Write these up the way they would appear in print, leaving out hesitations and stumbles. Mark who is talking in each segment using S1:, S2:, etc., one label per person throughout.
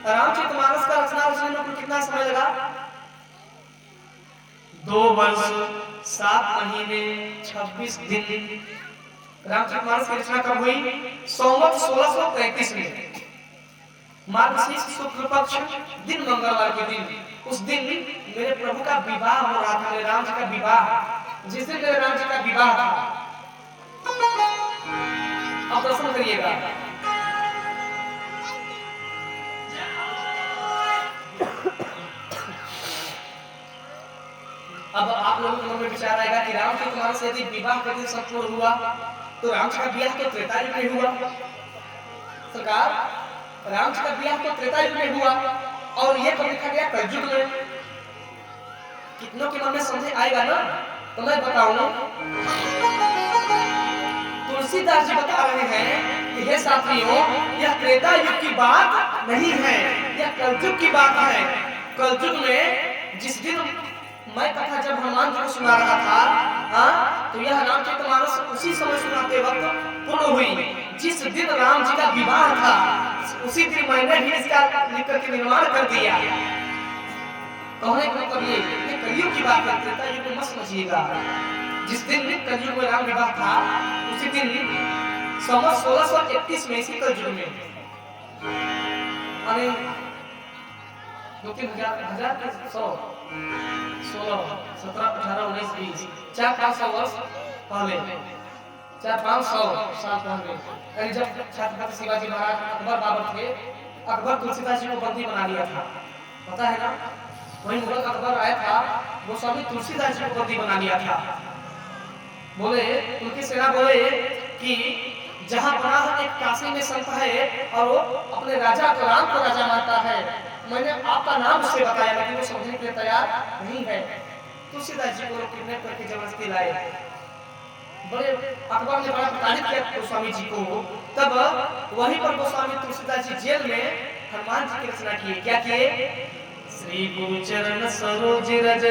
S1: रामचरितमानस का रचना में कितना समय लगा? 2 वर्ष 7 महीने 26 दिन। रामचरितमानस की रचना कब हुई? संवत 1633 में, मार्गशीर्ष शुक्ल पक्ष दिन, मंगलवार के दिन। उस दिन मेरे प्रभु का विवाह हो रहा था, मेरे राम जी का विवाह। जिस दिन मेरे राम जी का विवाह था, अब प्रश्न करिएगा, अब आप लोगों के मन में विचार आएगा कि रामचरितमानस यदि विवाह के दिन संपूर्ण हुआ तो राम जी का विवाह तो त्रेता युग में हुआ। सरकार, राम जी का विवाह तो त्रेता युग में हुआ और ये कब लिखा गया? कलयुग में। कितनों के मन में समझ आएगा ना? तो मैं बताऊं, तुलसीदास जी बता रहे हैं कि हे साथियों, यह त्रेता युग की बात नहीं है, यह कलयुग की बात है। कलयुग में जिस दिन मैं कथा जब हनुमान जी को सुना रहा था, तो यह रामचरितमानस उसी समय सुनाते वक्त पूर्ण हुई जिस दिन राम जी का विवाह था। उसी दिन मैंने भी इसका लिख करके निर्माण कर दिया। कहने का मतलब ये कलयुग की बात है, त्रेता युग में मत समझिएगा। जिस दिन कलयुग में राम विवाह था, उसी दिन संवत 1631 में इसी कलयुग में, अरे 2-3 हजार 16, 17, 18, 19, 20, 400-500 वर्ष पहले, 400-500 साल पहले, जब छत्रपति शिवाजी महाराज अकबर बाबर थे, अकबर तुलसीदास जी को बंदी बना लिया था, पता है ना? वही मुगल अकबर आया था, वो स्वामी तुलसीदास जी को बंदी बना लिया था। बोले, उनकी सेना बोले कि जहां पनाह एक काशी में संत है और वो अपने राजा को, राम को राजा मानता है, मैंने आपका नाम उससे बताया लेकिन वो समझने के लिए तैयार नहीं है। तुलसीदास जी को किडनैप करके जबरदस्ती लाए। बड़े अकबर ने बड़ा प्रताड़ित किया गोस्वामी जी को। तब वहीं पर गोस्वामी तुलसीदास जी जेल में हनुमान जी की रचना किए। क्या किए? श्री गुरु चरण सरोज रज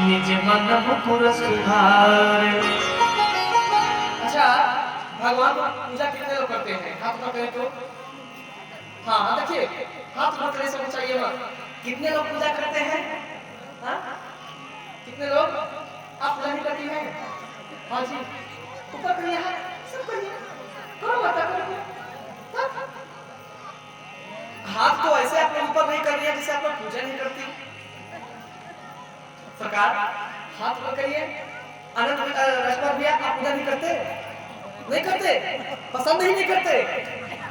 S1: निज मन मुकुर सुधार। अच्छा, भगवान को पूजा कितने लोग करते हैं? हाथ उठा करें तो, हाँ देखिए, हाथ उठा करे सब चाहिए मत। कितने लोग पूजा करते हैं? हाँ, कितने लोग? आप पूजा नहीं करती हैं? हाँ जी, ऊपर करिए हाथ, सब करिए, करो बता करो। हाथ तो ऐसे आप लोग ऊपर नहीं कर रही है जैसे आप लोग पूजा नहीं करती। सरकार, हाथ ऊपर करिए। आनंद राजपाल भैया, आप पूजा नहीं करते? नहीं करते, पसंद ही नहीं करते,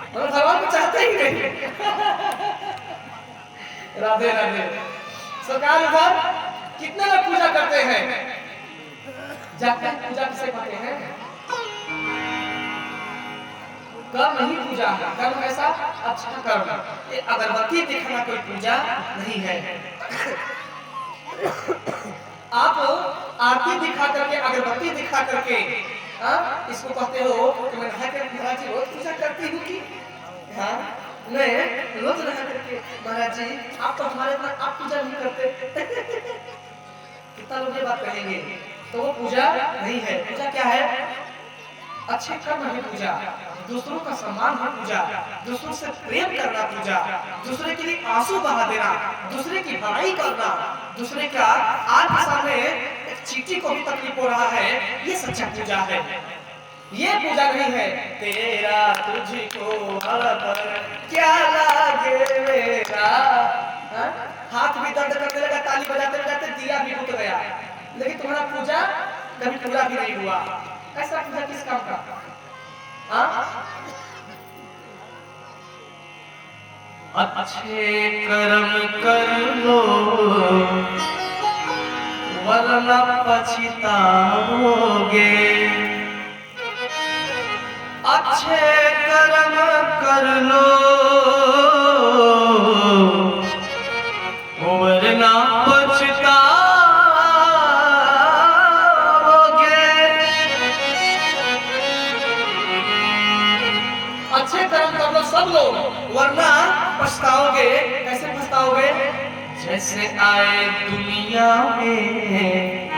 S1: मतलब भगवान को चाहते ही नहीं। राधे राधे। सरकार, इधर कितने लोग पूजा करते हैं? जाकर पूजा किसे कहते हैं? कर्म नहीं पूजा, कर्म ऐसा अच्छा कर्म। ये अगरबत्ती दिखाना कोई पूजा नहीं है। आप आरती दिखा करके, अगरबत्ती दिखा करके इसको कहते हो कि मैं नहा कर महाराज जी रोज पूजा करती हूँ कि मैं रोज नहा करके महाराज जी आप तो हमारे इतना आप पूजा नहीं करते। कितना लोग ये बात कहेंगे, तो वो पूजा नहीं है। पूजा क्या है? अच्छे कर्म है पूजा, दूसरों का सम्मान है पूजा, दूसरों से प्रेम करना पूजा, दूसरे के लिए आंसू बहा देना, दूसरे की भलाई करना, दूसरे का आपके सामने एक चींटी को भी तकलीफ हो रहा है, ये सच्चा पूजा है। ये पूजा नहीं है तेरा तुझको क्या लागे मेरा। हाथ भी दर्द करने लगा, ताली बजाते बजाते दिया भी बुझ गया, लेकिन तुम्हारा पूजा कभी पूरा भी नहीं हुआ। ऐसा पूजा किस काम का? अच्छे कर्म कर लो वरना पछताओगे। अच्छे कर्म कर लो वरना पछताओगे। अच्छे कर्म कर लो सब लोग, वरना पछताओगे। कैसे पछताओगे? जैसे आए दुनिया में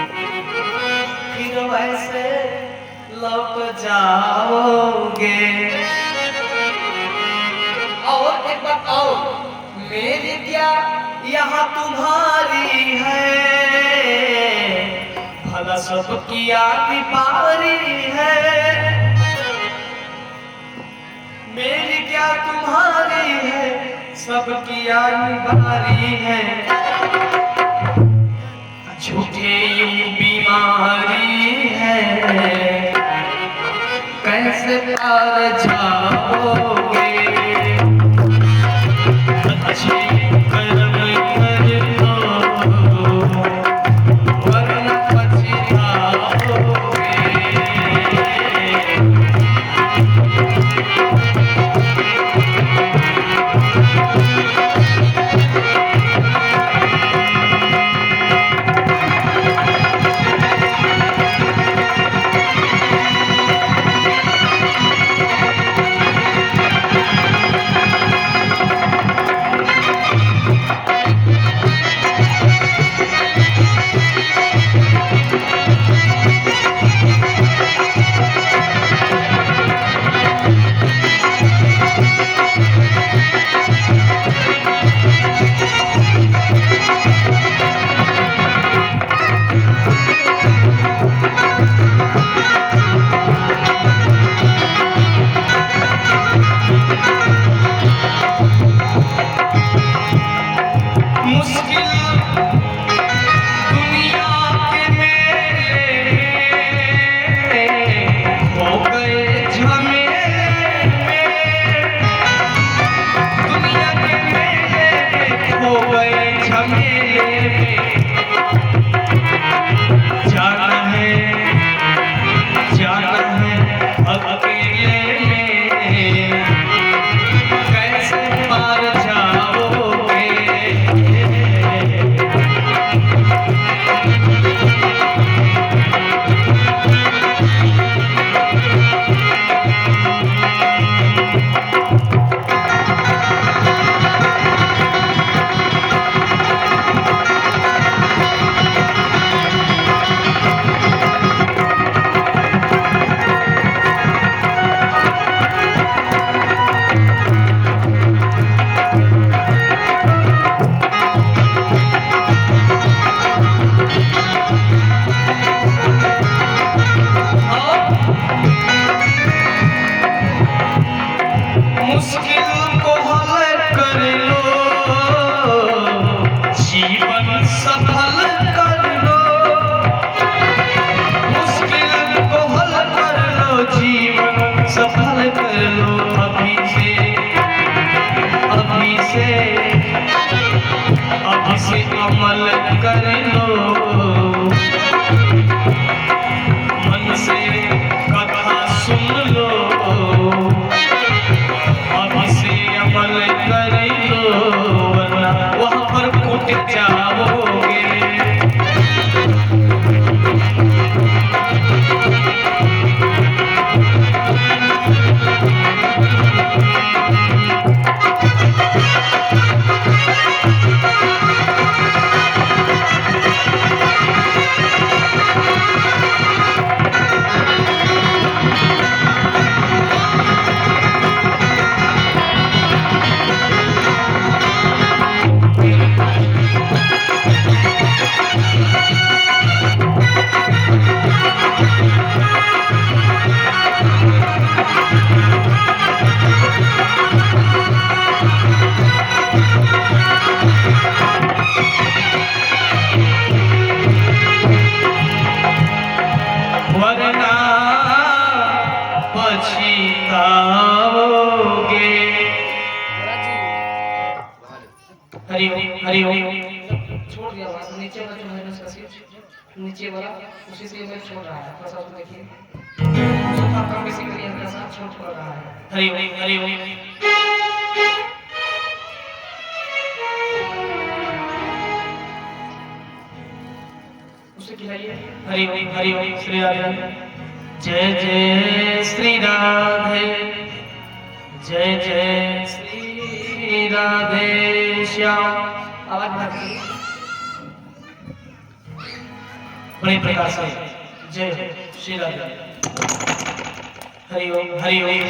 S1: फिर वैसे लौट जाओगे। और एक बात और, मेरी क्या यहाँ तुम्हारी है, भला सबकी आती पारी है। मेरी क्या तुम्हारी है, सबकी आती पारी है। झूठे यूं बीमारी है, कैसे पार जाओगे। अच्छे कर्म कर लो वरना पछताओगे। अमल कर लो, मन से कथा सुन लो, अभी से अमल कर लो वरना वहाँ पर कूद जाओगे। वरना पछताओगे। हरि ओम हरि ओम। छोड़ दिया वहां नीचे वाला जो है उसका सीट नीचे वाला उसी से मैं छोड़ रहा है। थोड़ा सा देखिए सोफा कम बेसी करिए हल्का सा छोड़ पड़ रहा है। हरि ओम हरि ओम। हरि ओम हरि ओम। श्री राधे जय जय श्री राधे जय जय श्री राधे श्याम। आवाज बढ़ा बड़े प्रकार से जय श्री राधे। हरि ओम हरि ओम।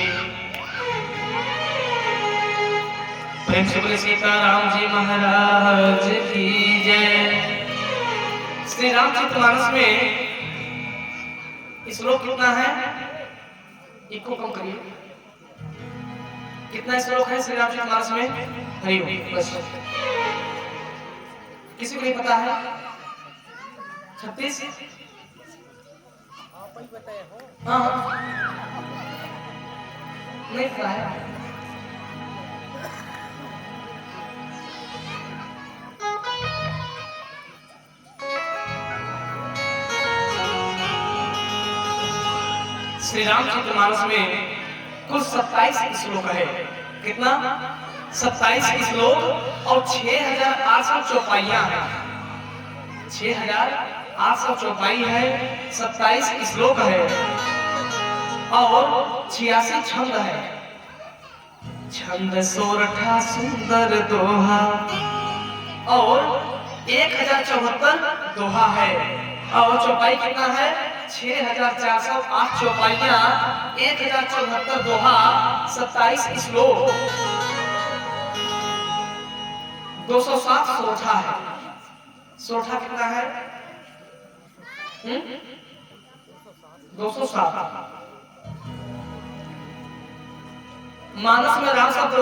S1: प्रेम से बोले सीताराम जी महाराज की जय। श्री रामचरितमानस में श्लोक कितना है? इको कम करिए। कितना श्लोक है श्री रामचरितमानस में? हरि ओम। बस किसी को नहीं पता है? 36? हाँ नहीं पता है। श्री रामचरितमानस में कुल 27 श्लोक है। कितना? 27 श्लोक और 6800 चौपाइयां हैं। 6800 चौपाई है, 27 श्लोक है और 86 छंद है। छंद सोरठा सुंदर दोहा और 1074 दोहा है। और चौपाई कितना है? 6408 चौपाइयां, 1074 दोहा, 27 श्लोक, 207 सोठा है। सोठा कितना है? 207। मानस में राम शब्द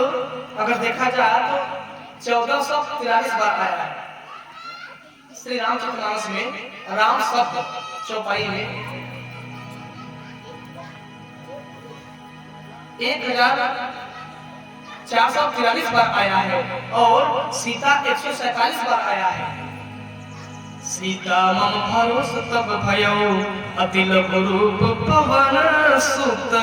S1: अगर देखा जाए तो 1443 बार आया है। श्री रामचरितमानस में राम शब्द चौपाई में 1443 बार आया है और सीता 147 बार आया है। सीता मम भरोस तब भयो अति लघु रूप पवन सुत।